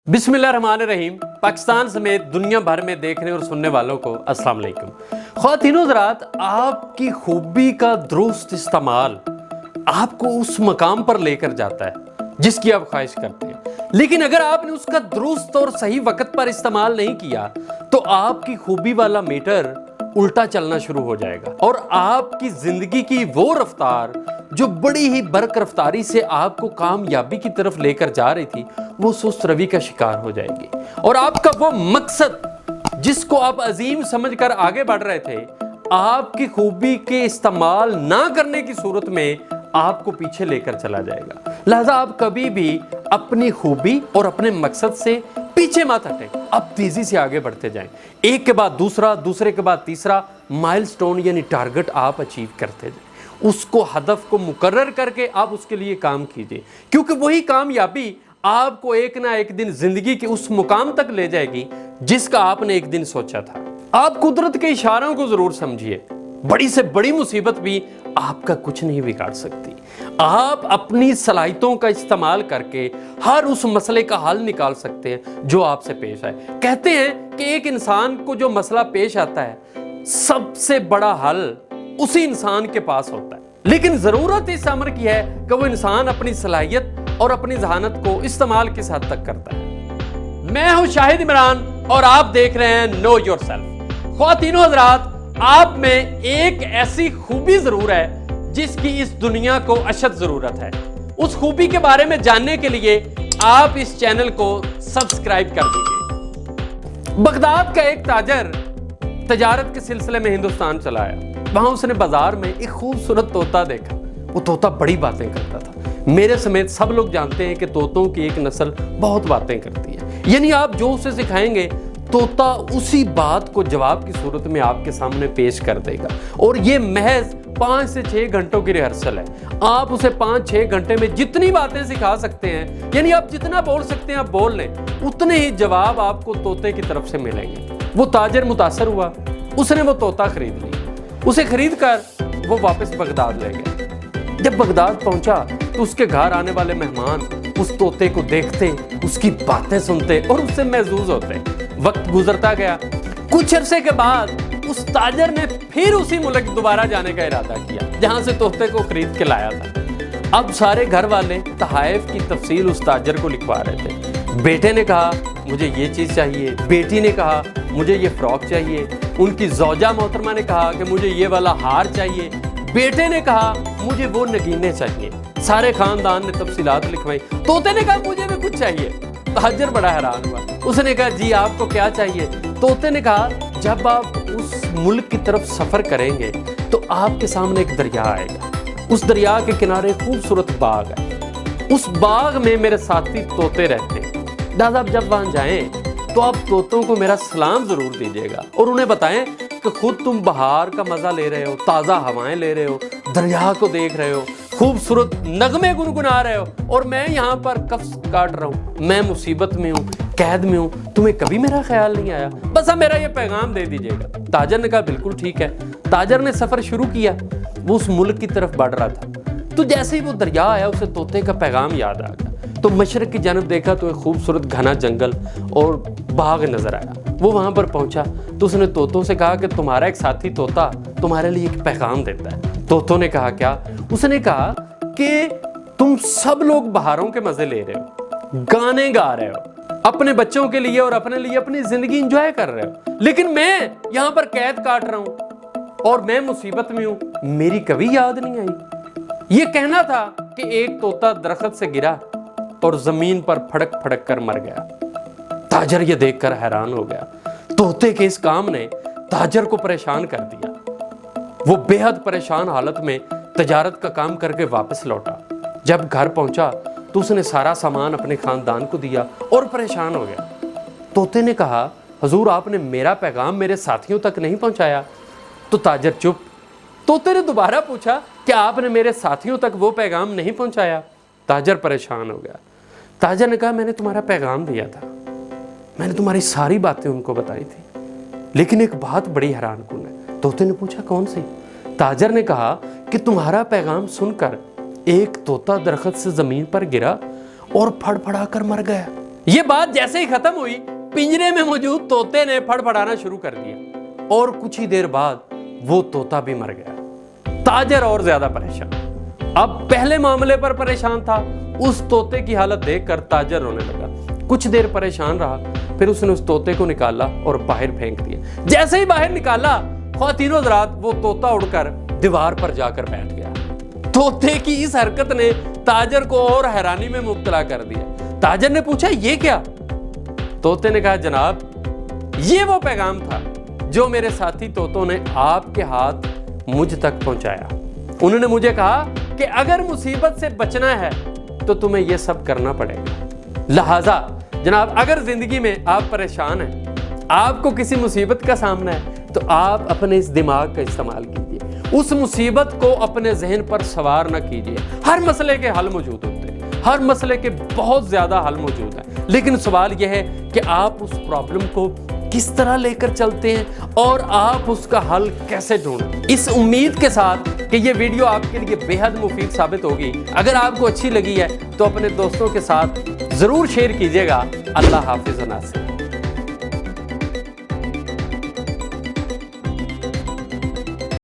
बिस्मिल्लाहिर्रहमानिर्रहीम। पाकिस्तान समेत दुनिया भर में देखने और सुनने वालों को अस्सलाम वालेकुम। ख्वातीनो हज़रात, आपकी खूबी का दुरुस्त इस्तेमाल आपको उस मकाम पर लेकर जाता है जिसकी आप ख्वाहिश करते हैं, लेकिन अगर आपने उसका दुरुस्त और सही वक्त पर इस्तेमाल नहीं किया तो आपकी खूबी वाला मीटर उल्टा चलना शुरू हो जाएगा और आपकी जिंदगी की वो रफ्तार जो बड़ी ही बरक रफ्तारी से आपको कामयाबी की तरफ लेकर जा रही थी, वो सुस्त रवि का शिकार हो जाएगी और आपका वो मकसद जिसको आप अजीम समझकर आगे बढ़ रहे थे, आपकी खूबी के इस्तेमाल ना करने की सूरत में आपको पीछे लेकर चला जाएगा। लिहाजा आप कभी भी अपनी खूबी और अपने मकसद से पीछे मत हटें, अब तेजी से आगे बढ़ते जाएं। एक के बाद दूसरा, दूसरे के बाद तीसरा माइलस्टोन यानी टारगेट आप अचीव करते जाएं। उसको हदफ को मुकर्रर करके आप उसके लिए काम कीजिए, क्योंकि वही कामयाबी आपको एक ना एक दिन जिंदगी के उस मुकाम तक ले जाएगी जिसका आपने एक दिन सोचा था। आप कुदरत के इशारों को जरूर समझिए, बड़ी से बड़ी मुसीबत भी आपका कुछ नहीं बिगाड़ सकती। आप अपनी सलाहियतों का इस्तेमाल करके हर उस मसले का हल निकाल सकते हैं जो आपसे पेश आए। कहते हैं कि एक इंसान को जो मसला पेश आता है, सबसे बड़ा हल उसी इंसान के पास होता है, लेकिन जरूरत इस अमर की है कि वो इंसान अपनी सलाहियत और अपनी जहानत को इस्तेमाल किस हद तक करता है। मैं हूं शाहिद इमरान और आप देख रहे हैं नो योरसेल्फ। ख्वातीनो हज़रात, आप में एक ऐसी खूबी जरूर है जिसकी इस दुनिया को अशद जरूरत है। उस खूबी के बारे में जानने के लिए आप इस चैनल को सब्सक्राइब कर दीजिए। बगदाद का एक ताजर तजारत के सिलसिले में हिंदुस्तान चला आया। वहां उसने बाजार में एक खूबसूरत तोता देखा। वो तोता बड़ी बातें करता था। मेरे समेत सब लोग जानते हैं कि तोतों की एक नस्ल बहुत बातें करती है, यानी आप जो उसे सिखाएंगे तोता उसी बात को जवाब की सूरत में आपके सामने पेश कर देगा। और ये महज 5 से 6 घंटों की रिहर्सल है। आप उसे 5-6 घंटे में जितनी बातें सिखा सकते हैं, यानी आप जितना बोल सकते हैं आप बोल लें, उतने ही जवाब आपको तोते की तरफ से मिलेंगे। वो ताजर मुतासर हुआ, उसने वो तोता खरीद लिया। उसे खरीद कर वो वापस बगदाद ले गया। जब बगदाद पहुंचा तो उसके घर आने वाले मेहमान उस तोते को देखते, उसकी बातें सुनते और उससे महजूज होते। वक्त गुजरता गया। कुछ अरसे के बाद उस ताजर ने फिर उसी मुल्क दोबारा जाने का इरादा किया जहां से तोते को खरीद के लाया था। अब सारे घर वाले तहाइफ की तफसील उस ताजर को लिखवा रहे थे। बेटे ने कहा मुझे ये चीज़ चाहिए, बेटी ने कहा मुझे ये फ्रॉक चाहिए, उनकी जौजा मोहतरमा ने कहा कि मुझे ये वाला हार चाहिए, बेटे ने कहा मुझे वो नगीने चाहिए। सारे खानदान ने तफसीलात लिखवाई। तोते ने कहा मुझे भी कुछ चाहिए। ताजर बड़ा हैरान हुआ। उसने कहा जी आपको क्या चाहिए? तोते ने कहा जब आप उस मुल्क की तरफ सफर करेंगे तो आपके सामने एक दरिया आएगा। उस दरिया के किनारे खूबसूरत बाग है। उस बाग में मेरे साथी तोते रहते हैं। दादा आप जब वहां जाएं तो आप तोतों को मेरा सलाम जरूर दीजिएगा और उन्हें बताएं कि खुद तुम बहार का मजा ले रहे हो, ताजा हवाएं ले रहे हो, दरिया को देख रहे हो, खूबसूरत नगमे गुनगुना रहे हो और मैं यहाँ पर कफ्स काट रहा हूँ, मैं मुसीबत में हूँ, कैद में हूँ, तुम्हें कभी मेरा ख्याल नहीं आया, बस अब मेरा ये पैगाम दे दीजिएगा। ताजर ने कहा बिल्कुल ठीक है। ताजर ने सफर शुरू किया। वो उस मुल्क की तरफ बढ़ रहा था तो जैसे ही वो दरिया आया उसे तोते का पैगाम याद आ गया। तो मशरक की जानब देखा तो एक खूबसूरत घना जंगल और बाग नजर आया। वो वहां पर पहुंचा तो उसने तोतों से कहा कि तुम्हारा एक साथी तोता तुम्हारे लिए एक पैगाम देता है। तोतों ने कहा क्या? उसने कहा कि तुम सब लोग बहारों के मजे ले रहे हो, गाने गा रहे हो, अपने बच्चों के लिए और अपने लिए अपनी जिंदगी एंजॉय कर रहे हो, लेकिन मैं यहाँ पर कैद काट रहा हूँ और मैं मुसीबत में हूँ, मेरी कभी याद नहीं आई। ये कहना था कि एक तोता दरख्त से गिरा और जमीन पर फड़क फड़क कर मर गया। ताजर ये देखकर हैरान हो गया। तोते के इस काम ने ताजर को परेशान कर दिया। वो बेहद परेशान हालत में तजारत का काम करके वापस लौटा। जब घर पहुंचा तो उसने सारा सामान अपने खानदान को दिया और परेशान हो गया। तोते ने कहा हुजूर आपने मेरा पैगाम मेरे साथियों तक नहीं पहुंचाया। तो ताजर चुप। तोते ने दोबारा पूछा क्या आपने मेरे साथियों तक वो पैगाम नहीं पहुंचाया? ताजर परेशान हो गया। ताजर ने कहा मैंने तुम्हारा पैगाम दिया था, मैंने तुम्हारी सारी बातें उनको बताई थी, लेकिन एक बात बड़ी हैरानकुन है। तोते ने पूछा कौन सी? ताजर ने कहा कि तुम्हारा पैगाम सुनकर एक तोता दरख्त से जमीन पर गिरा और फड़फड़ा कर मर गया। یہ بات جیسے ہی ختم ہوئی پنجرے میں موجود طوطے نے پھڑپھڑانا شروع کر دیا اور کچھ ہی دیر بعد وہ طوطا بھی مر گیا۔ تاجر اور زیادہ پریشان، اب پہلے معاملے پر پریشان تھا، اس طوطے کی حالت دیکھ کر تاجر رونے لگا۔ کچھ دیر پریشان رہا، پھر اس نے اس طوطے کو نکالا اور باہر پھینک دیا۔ جیسے ہی باہر نکالا خواتین و حضرات، وہ طوطا اڑ کر دیوار پر جا کر بیٹھ گیا۔ طوطے کی اس حرکت نے تاجر کو اور حیرانی میں مبتلا کر دیا۔ تاجر نے پوچھا یہ کیا؟ طوطے نے کہا جناب یہ وہ پیغام تھا جو میرے ساتھی طوطوں نے آپ کے ہاتھ مجھ تک پہنچایا۔ انہوں نے مجھے کہا کہ اگر مصیبت سے بچنا ہے تو تمہیں یہ سب کرنا پڑے گا۔ لہٰذا جناب اگر زندگی میں آپ پریشان ہیں، آپ کو کسی مصیبت کا سامنا ہے، تو آپ اپنے اس دماغ کا استعمال کیجئے، اس مصیبت کو اپنے ذہن پر سوار نہ کیجئے۔ ہر مسئلے کے حل موجود ہوتے ہیں، ہر مسئلے کے بہت زیادہ حل موجود ہیں، لیکن سوال یہ ہے کہ آپ اس پرابلم کو کس طرح لے کر چلتے ہیں اور آپ اس کا حل کیسے ڈھونڈیں۔ اس امید کے ساتھ کہ یہ ویڈیو آپ کے لیے بے حد مفید ثابت ہوگی، اگر آپ کو اچھی لگی ہے تو اپنے دوستوں کے ساتھ ضرور شیئر کیجیے گا۔ اللہ حافظ و ناصر۔